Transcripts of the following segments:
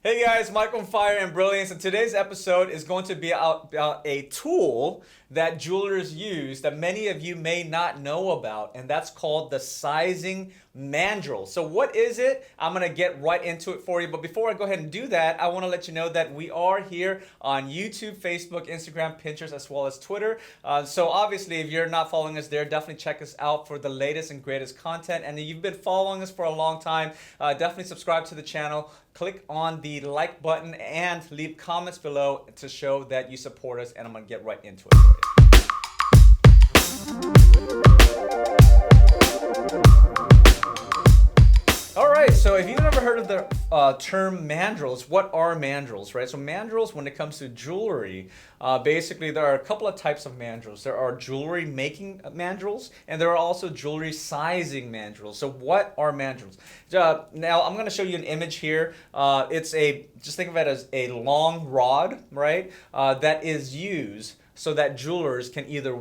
Hey guys, Michael from Fire and Brilliance, and today's episode is going to be about a tool that jewelers use that many of you may not know about, and that's called the Sizing Mandrel. So what is it? I'm going to get right into it for you, but before I go ahead and do that, I want to let you know that we are here on YouTube, Facebook, Instagram, Pinterest, as well as Twitter. So obviously, if you're not following us there, definitely check us out for the latest and greatest content, and if you've been following us for a long time, definitely subscribe to the channel. Click on the like button and leave comments below to show that you support us, and I'm gonna get right into it for you. All right, so if you've never heard of the term mandrels, what are mandrels, right? So mandrels, when it comes to jewelry, basically there are a couple of types of mandrels. There are jewelry making mandrels, and there are also jewelry sizing mandrels. So what are mandrels? Now I'm going to show you an image here. Just think of it as a long rod, right? That is used so that jewelers can either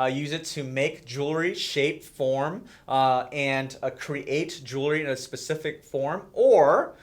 use it to make jewelry, shape, form, and create jewelry in a specific form, or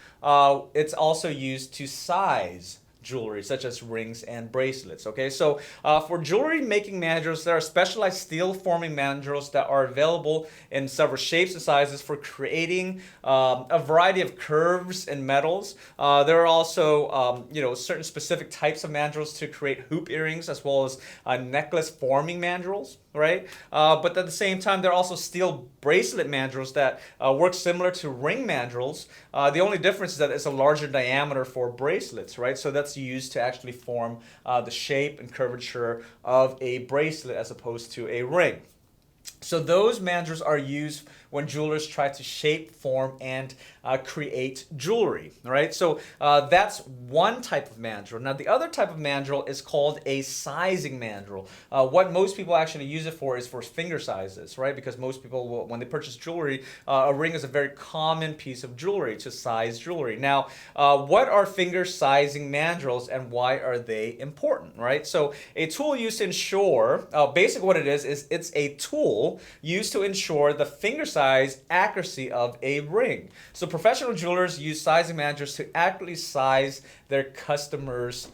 it's also used to size jewelry, such as rings and bracelets. Okay, so for jewelry making mandrels, there are specialized steel forming mandrels that are available in several shapes and sizes for creating a variety of curves and metals. There are also certain specific types of mandrels to create hoop earrings, as well as necklace forming mandrels, right? But at the same time, there are also steel bracelet mandrels that work similar to ring mandrels. The only difference is that it's a larger diameter for bracelets, right? So that's used to actually form the shape and curvature of a bracelet as opposed to a ring. So those mandrels are used when jewelers try to shape, form, and create jewelry, right? So that's one type of mandrel. Now, the other type of mandrel is called a sizing mandrel. What most people actually use it for is for finger sizes, right? Because most people, when they purchase jewelry, a ring is a very common piece of jewelry to size jewelry. Now, what are finger sizing mandrels and why are they important, right? So a tool used to ensure, basically what it is it's a tool used to ensure the finger size accuracy of a ring. So professional jewelers use sizing mandrels to accurately size their customers'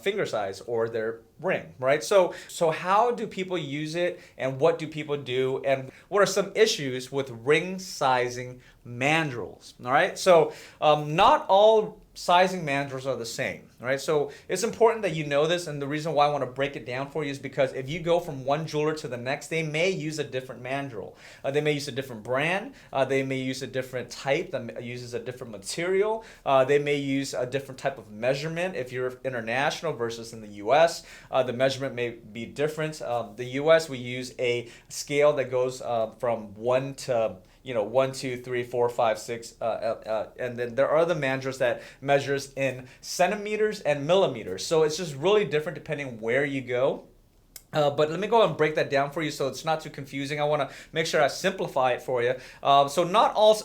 finger size or their ring, right? So how do people use it, and what do people do, and what are some issues with ring sizing mandrels? All right, so not all sizing mandrels are the same, right? So it's important that you know this, and the reason why I want to break it down for you is because if you go from one jeweler to the next, they may use a different mandrel. They may use a different brand. They may use a different type that uses a different material. They may use a different type of measurement if you're international versus in the US. The measurement may be different. The US, we use a scale that goes from 1 to 1, 2, 3, 4, 5, 6, and then there are other mandrels that measures in centimeters and millimeters. So it's just really different depending where you go. But let me go and break that down for you so it's not too confusing. I want to make sure I simplify it for you. So not all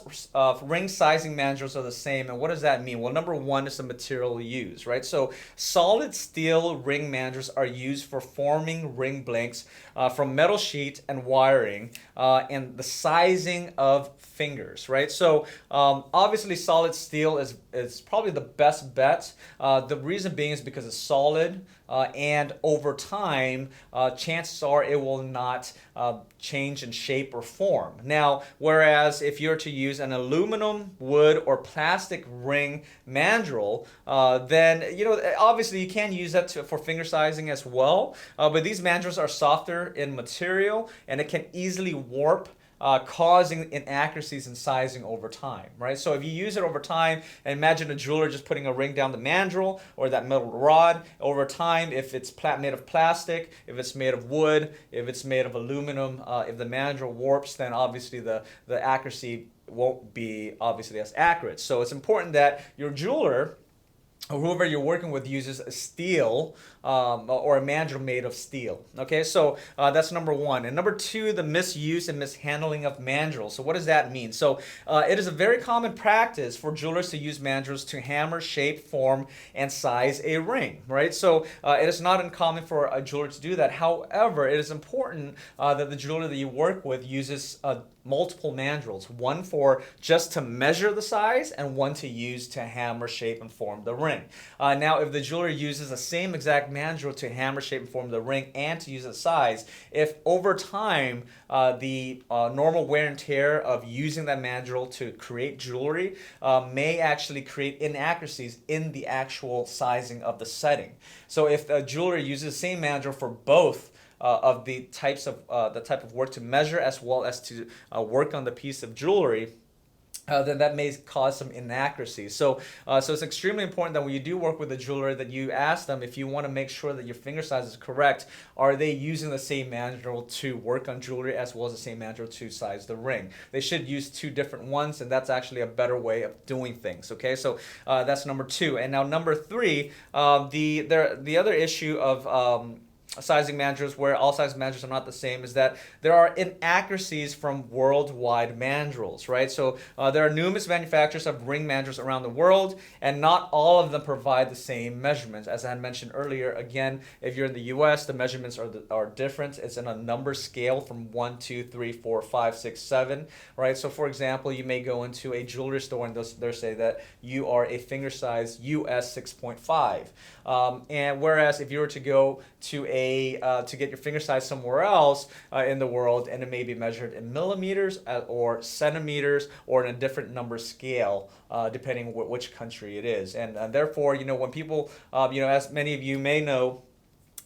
ring sizing mandrels are the same. And what does that mean? Well, number one is the material used, right? So solid steel ring mandrels are used for forming ring blanks from metal sheet and wiring and the sizing of fingers, right? So obviously solid steel is probably the best bet. The reason being is because it's solid and over time, chances are it will not change in shape or form. Now, whereas if you're to use an aluminum, wood, or plastic ring mandrel, then obviously you can use that for finger sizing as well. But these mandrels are softer in material, and it can easily warp, causing inaccuracies in sizing over time, right? So if you use it over time, and imagine a jeweler just putting a ring down the mandrel or that metal rod, over time, if it's made of plastic, if it's made of wood, if it's made of aluminum, if the mandrel warps, then obviously the accuracy won't be obviously as accurate. So it's important that your jeweler or whoever you're working with uses a steel or a mandrel made of steel. Okay, so that's number one. And number two, the misuse and mishandling of mandrels. So what does that mean? So it is a very common practice for jewelers to use mandrels to hammer, shape, form, and size a ring, right? So it is not uncommon for a jeweler to do that. However, it is important that the jeweler that you work with uses multiple mandrels, one for just to measure the size and one to use to hammer, shape, and form the ring. Now, if the jeweler uses the same exact mandrel to hammer, shape, and form the ring and to use the size, if over time the normal wear and tear of using that mandrel to create jewelry may actually create inaccuracies in the actual sizing of the setting. So if the jeweler uses the same mandrel for both of the types of the type of work to measure as well as to work on the piece of jewelry, then that may cause some inaccuracies. So it's extremely important that when you do work with a jeweler that you ask them, if you want to make sure that your finger size is correct, are they using the same mandrel to work on jewelry as well as the same mandrel to size the ring? They should use two different ones, and that's actually a better way of doing things. Okay, so that's number two. And now number three, the other issue of sizing mandrels, where all sizing mandrels are not the same, is that there are inaccuracies from worldwide mandrels, right? So there are numerous manufacturers of ring mandrels around the world, and not all of them provide the same measurements. As I had mentioned earlier, again, if you're in the US, the measurements are different. It's in a number scale from 1, 2, 3, 4, 5, 6, 7, right? So for example, you may go into a jewelry store and they'll say that you are a finger size US 6.5. And whereas if you were to go to to get your finger size somewhere else in the world, and it may be measured in millimeters or centimeters or in a different number scale, depending which country it is. And therefore, when people, as many of you may know,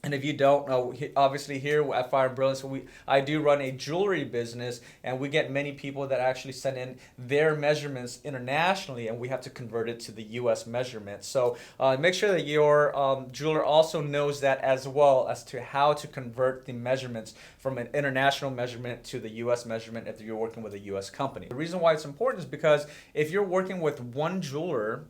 and if you don't know, obviously here at Fire and Brilliance, I do run a jewelry business, and we get many people that actually send in their measurements internationally, and we have to convert it to the U.S. measurement. So make sure that your jeweler also knows that, as well as to how to convert the measurements from an international measurement to the U.S. measurement if you're working with a U.S. company. The reason why it's important is because if you're working with one jeweler,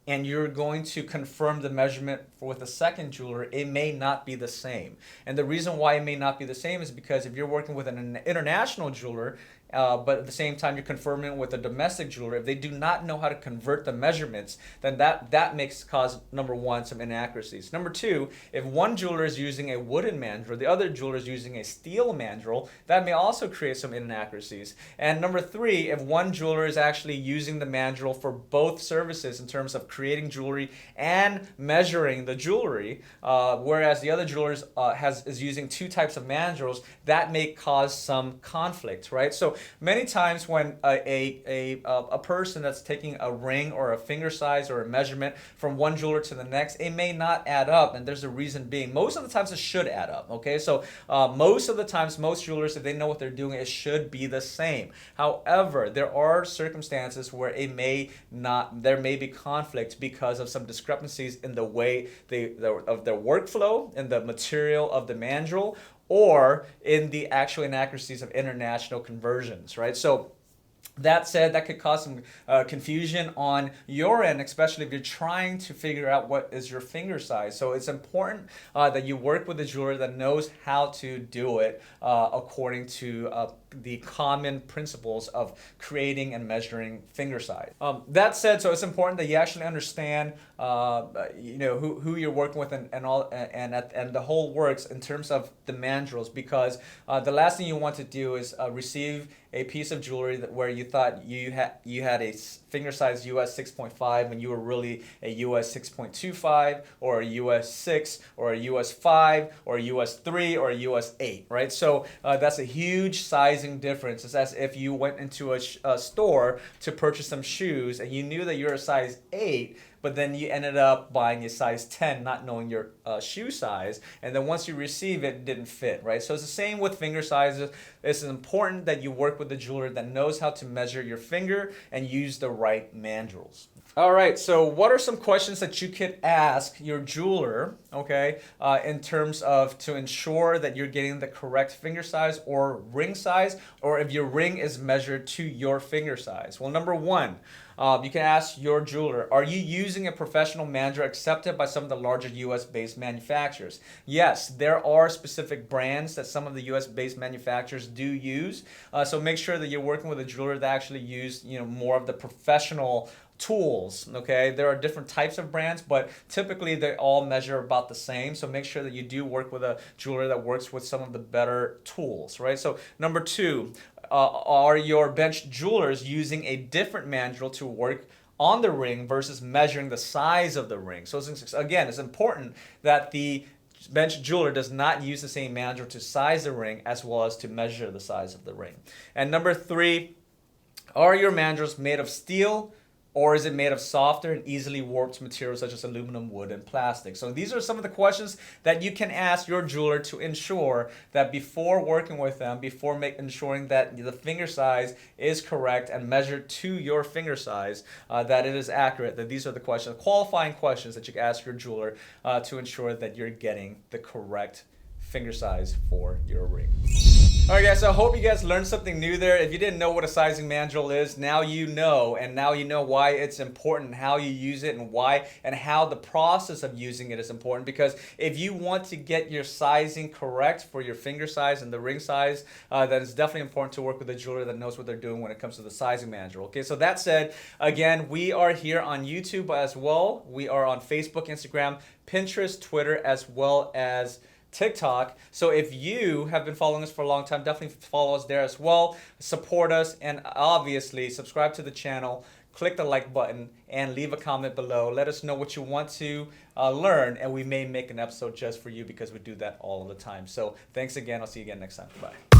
and you're going to confirm the measurement with a second jeweler, it may not be the same. And the reason why it may not be the same is because if you're working with an international jeweler, but at the same time you're confirming with a domestic jeweler, if they do not know how to convert the measurements, then that makes cause, number one, some inaccuracies. Number two, if one jeweler is using a wooden mandrel, the other jeweler is using a steel mandrel, that may also create some inaccuracies. And number three, if one jeweler is actually using the mandrel for both services in terms of creating jewelry and measuring the jewelry, whereas the other jeweler is using two types of mandrels, that may cause some conflict, right? So many times when a person that's taking a ring or a finger size or a measurement from one jeweler to the next, it may not add up, and there's a reason being. Most of the times it should add up, okay? So most of the times, most jewelers, if they know what they're doing, it should be the same. However, there are circumstances where it may not, there may be conflict because of some discrepancies in the way of their workflow, in the material of the mandrel, or in the actual inaccuracies of international conversions, right? So that said, that could cause some confusion on your end, especially if you're trying to figure out what is your finger size. So it's important that you work with a jeweler that knows how to do it according to the common principles of creating and measuring finger size. That said, so it's important that you actually understand, who you're working with and the whole works in terms of the mandrels, because the last thing you want to do is receive a piece of jewelry where you thought you had a finger size US 6.5 when you were really a US 6.25 or a US 6 or a US 5 or a US 3 or a US 8, right? So that's a huge sizing difference. It's as if you went into a store to purchase some shoes and you knew that you're a size 8, but then you ended up buying a size 10, not knowing your shoe size, and then once you receive it, it didn't fit, right? So it's the same with finger sizes. It's important that you work with a jeweler that knows how to measure your finger and use the right mandrels. All right, so what are some questions that you could ask your jeweler, okay, in terms of to ensure that you're getting the correct finger size or ring size, or if your ring is measured to your finger size? Well, number one, you can ask your jeweler, are you using a professional mandrel accepted by some of the larger US-based manufacturers? Yes, there are specific brands that some of the US-based manufacturers do use. So make sure that you're working with a jeweler that actually use more of the professional tools, okay? There are different types of brands, but typically they all measure about the same. So make sure that you do work with a jeweler that works with some of the better tools, right? So number two, are your bench jewelers using a different mandrel to work on the ring versus measuring the size of the ring? So again, it's important that the bench jeweler does not use the same mandrel to size the ring as well as to measure the size of the ring. And number 3, are your mandrels made of steel, or is it made of softer and easily warped materials such as aluminum, wood, and plastic? So these are some of the questions that you can ask your jeweler to ensure that before working with them, before ensuring that the finger size is correct and measured to your finger size, that it is accurate. That these are the questions, qualifying questions that you can ask your jeweler to ensure that you're getting the correct finger size for your ring. All right, guys, so I hope you guys learned something new there. If you didn't know what a sizing mandrel is, now you know, and now you know why it's important, how you use it, and why, and how the process of using it is important. Because if you want to get your sizing correct for your finger size and the ring size, then it's definitely important to work with a jeweler that knows what they're doing when it comes to the sizing mandrel. Okay, so that said, again, we are here on YouTube as well. We are on Facebook, Instagram, Pinterest, Twitter, as well as TikTok. So if you have been following us for a long time, definitely follow us there as well. Support us, and obviously subscribe to the channel. Click the like button and leave a comment below. Let us know what you want to learn, and we may make an episode just for you because we do that all the time. So thanks again. I'll see you again next time. Bye.